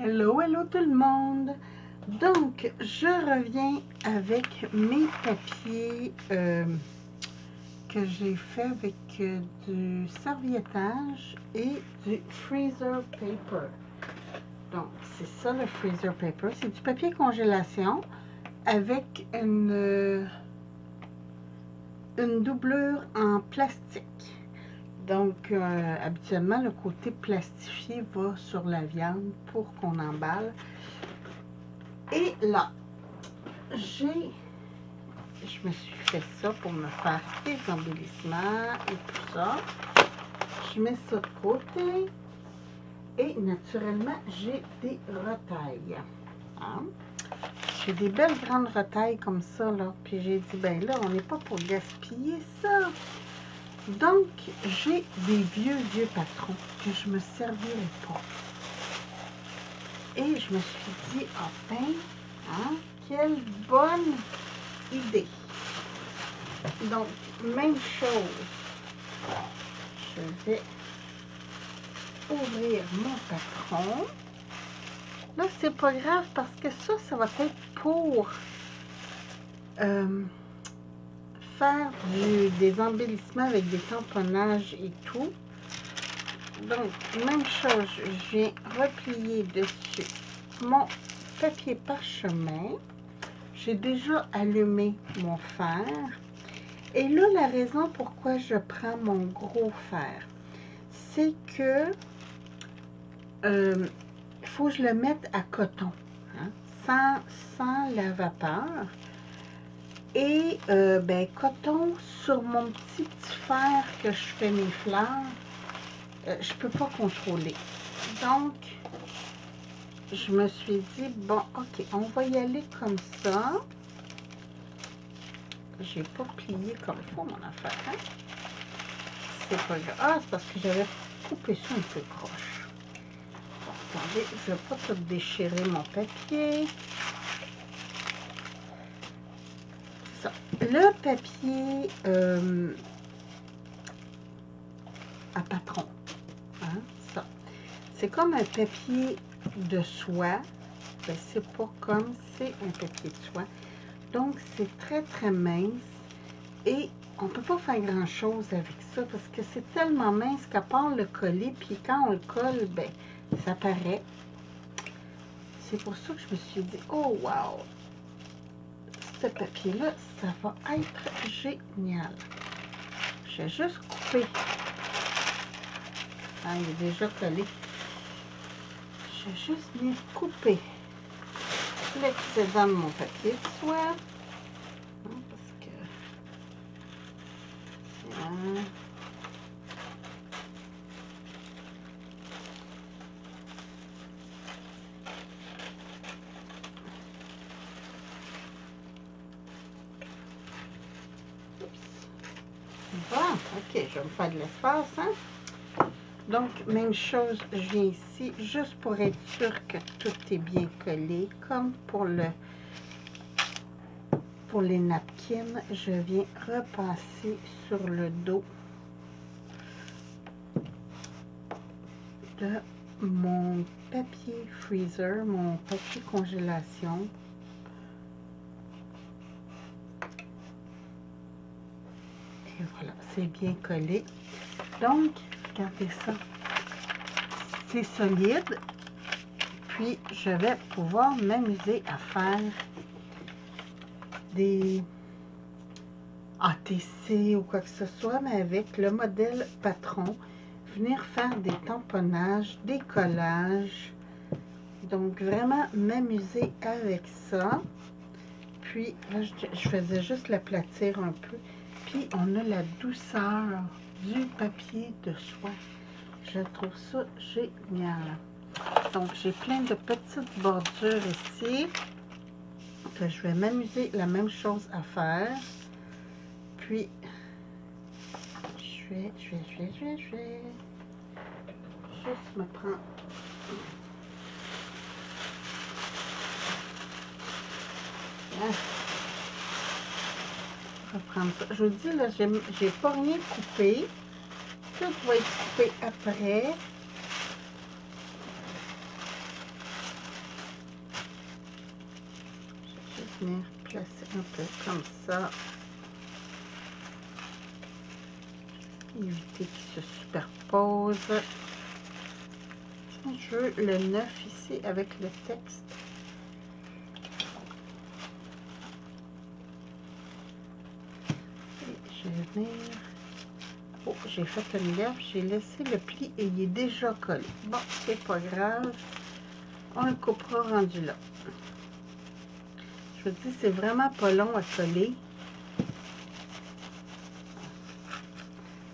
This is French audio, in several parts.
Hello, hello tout le monde! Donc, je reviens avec mes papiers que j'ai fait avec du serviettage et du freezer paper. Donc, c'est ça le freezer paper. C'est du papier congélation avec une doublure en plastique. Donc, habituellement, le côté plastifié va sur la viande pour qu'on emballe. Et là, je me suis fait ça pour me faire des embellissements et tout ça. Je mets ça de côté. Et naturellement, j'ai des retailles. Hein? J'ai des belles grandes retailles comme ça, là. Puis j'ai dit, ben là, on n'est pas pour gaspiller ça. Donc, j'ai des vieux patrons que je me servirai pas. Et je me suis dit, ah ben, hein, quelle bonne idée. Donc, même chose. Je vais ouvrir mon patron. Là, c'est pas grave parce que ça va être pour faire des embellissements avec des tamponnages et tout. Donc, même chose, je viens replier dessus mon papier parchemin. J'ai déjà allumé mon fer. Et là, la raison pourquoi je prends mon gros fer, c'est que il faut que je le mette à coton, hein, sans la vapeur. Et ben, coton sur mon petit fer que je fais mes fleurs, je peux pas contrôler. Donc, je me suis dit, bon, ok, on va y aller comme ça. J'ai pas plié comme il faut mon affaire. Hein? C'est pas grave. Ah, c'est parce que j'avais coupé ça un peu croche. Bon, attendez, je vais pas tout déchirer mon papier. Ça. Le papier à patron. Hein? Ça. C'est comme un papier de soie. Ben, c'est pas comme c'est un papier de soie. Donc, c'est très mince et on ne peut pas faire grand-chose avec ça parce que c'est tellement mince qu'à part le coller, puis quand on le colle, ben, ça paraît. C'est pour ça que je me suis dit, oh wow, ce papier-là, ça va être génial. Je vais juste couper. Ah, il est déjà collé. Je vais juste venir couper l'excédent de mon papier de soie. Parce que... Bon, ok, je vais me faire de l'espace, hein? Donc, même chose, je viens ici, juste pour être sûr que tout est bien collé, comme pour les napkins, je viens repasser sur le dos de mon papier freezer, mon papier congélation. Et voilà, c'est bien collé. Donc, regardez ça. C'est solide. Puis, je vais pouvoir m'amuser à faire des ATC ou quoi que ce soit, mais avec le modèle patron. Venir faire des tamponnages, des collages. Donc, vraiment m'amuser avec ça. Puis, là, je faisais juste l'aplatir un peu. Puis, on a la douceur du papier de soie. Je trouve ça génial. Donc, j'ai plein de petites bordures ici que je vais m'amuser la même chose à faire. Puis, je vais juste me prendre... Reprendre ça. Je vous dis, là, j'ai pas rien coupé. Tout va être coupé après. venir placer un peu comme ça. Éviter qu'il se superpose. Je veux le 9 ici avec le texte. Et je vais venir. Oh, j'ai fait une gaffe, j'ai laissé le pli et il est déjà collé. Bon, c'est pas grave. On le coupera rendu là. Je vous dis, c'est vraiment pas long à coller.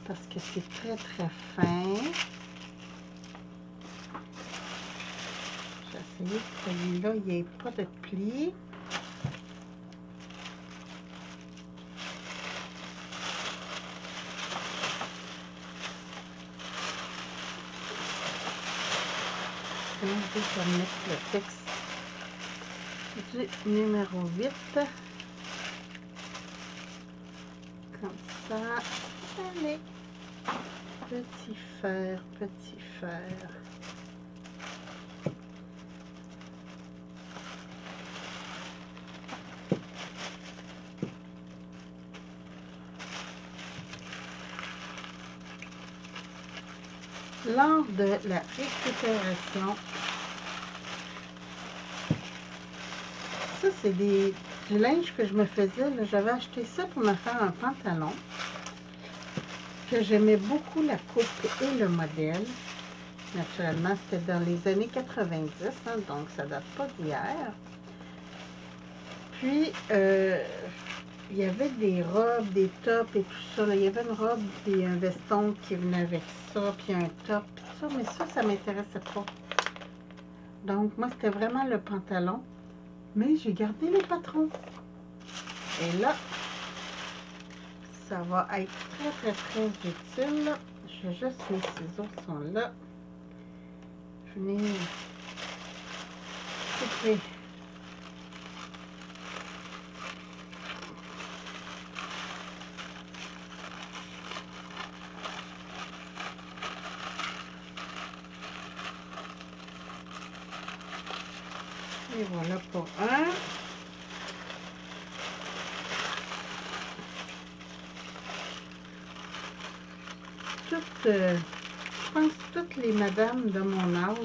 Parce que c'est très très fin. J'ai essayé que celui-là, il n'y ait pas de pli. Je vais mettre le texte du numéro 8. Comme ça. Allez. Petit fer, petit fer. Lors de la récupération, ça c'est du linge que je me faisais. J'avais acheté ça pour me faire un pantalon. Que j'aimais beaucoup la coupe et le modèle. Naturellement, c'était dans les années 90, hein, donc ça date pas d'hier. Puis, il y avait des robes, des tops et tout ça. Là. Il y avait une robe et un veston qui venait avec ça, puis un top, puis ça, mais ça m'intéressait pas. Donc, moi, c'était vraiment le pantalon. Mais j'ai gardé les patrons. Et là, ça va être très, très, très utile. Je vais juste, mes ciseaux sont là. Venir couper. Et voilà pour un. Je pense que toutes les madames de mon âge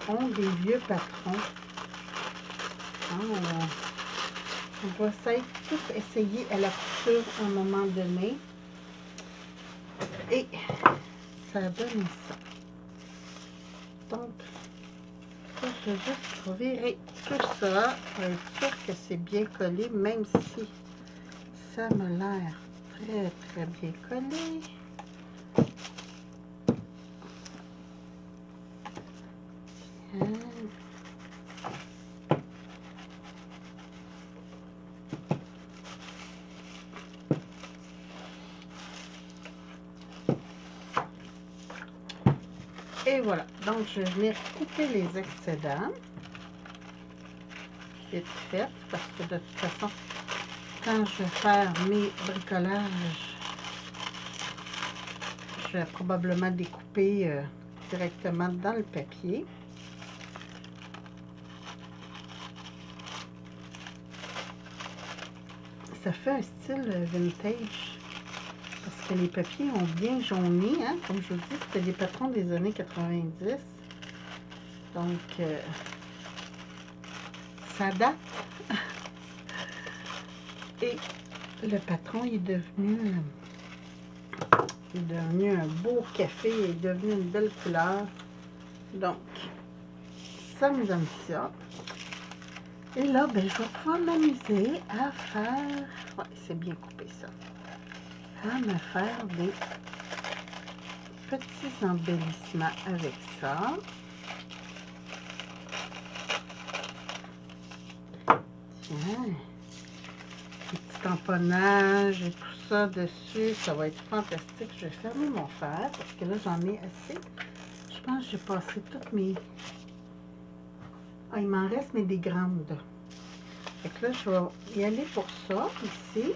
ont des vieux patrons. On va tout essayer à la couture à un moment donné. Et ça donne ça. Donc, je vais juste revirer tout ça pour être sûr que c'est bien collé, même si ça me l'air très très bien collé. Et voilà, donc je vais venir couper les excédents. Vite fait, parce que de toute façon, quand je vais faire mes bricolages, je vais probablement découper directement dans le papier. Ça fait un style vintage, parce que les papiers ont bien jauni, hein? Comme je vous dis, c'était des patrons des années 90. Donc, ça date. Et le patron est devenu un beau café, il est devenu une belle couleur. Donc, ça me donne ça. Et là, ben, je vais pouvoir m'amuser à faire... Ouais, c'est bien coupé ça. À me faire des petits embellissements avec ça. Tiens. Des petits tamponnages et tout ça dessus. Ça va être fantastique. Je vais fermer mon fer parce que là, j'en ai assez. Je pense que j'ai passé toutes mes... Ah, il m'en reste, mais des grandes. Fait que là, je vais y aller pour ça, ici.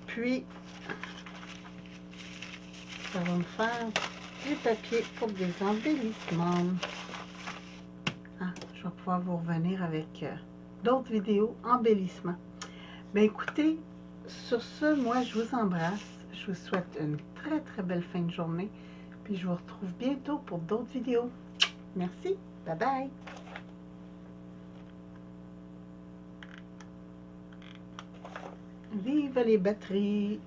Puis, ça va me faire du papier pour des embellissements. Ah, je vais pouvoir vous revenir avec d'autres vidéos embellissement. Ben écoutez, sur ce, moi je vous embrasse. Je vous souhaite une très très belle fin de journée. Puis je vous retrouve bientôt pour d'autres vidéos. Merci. Bye bye. Vive les batteries!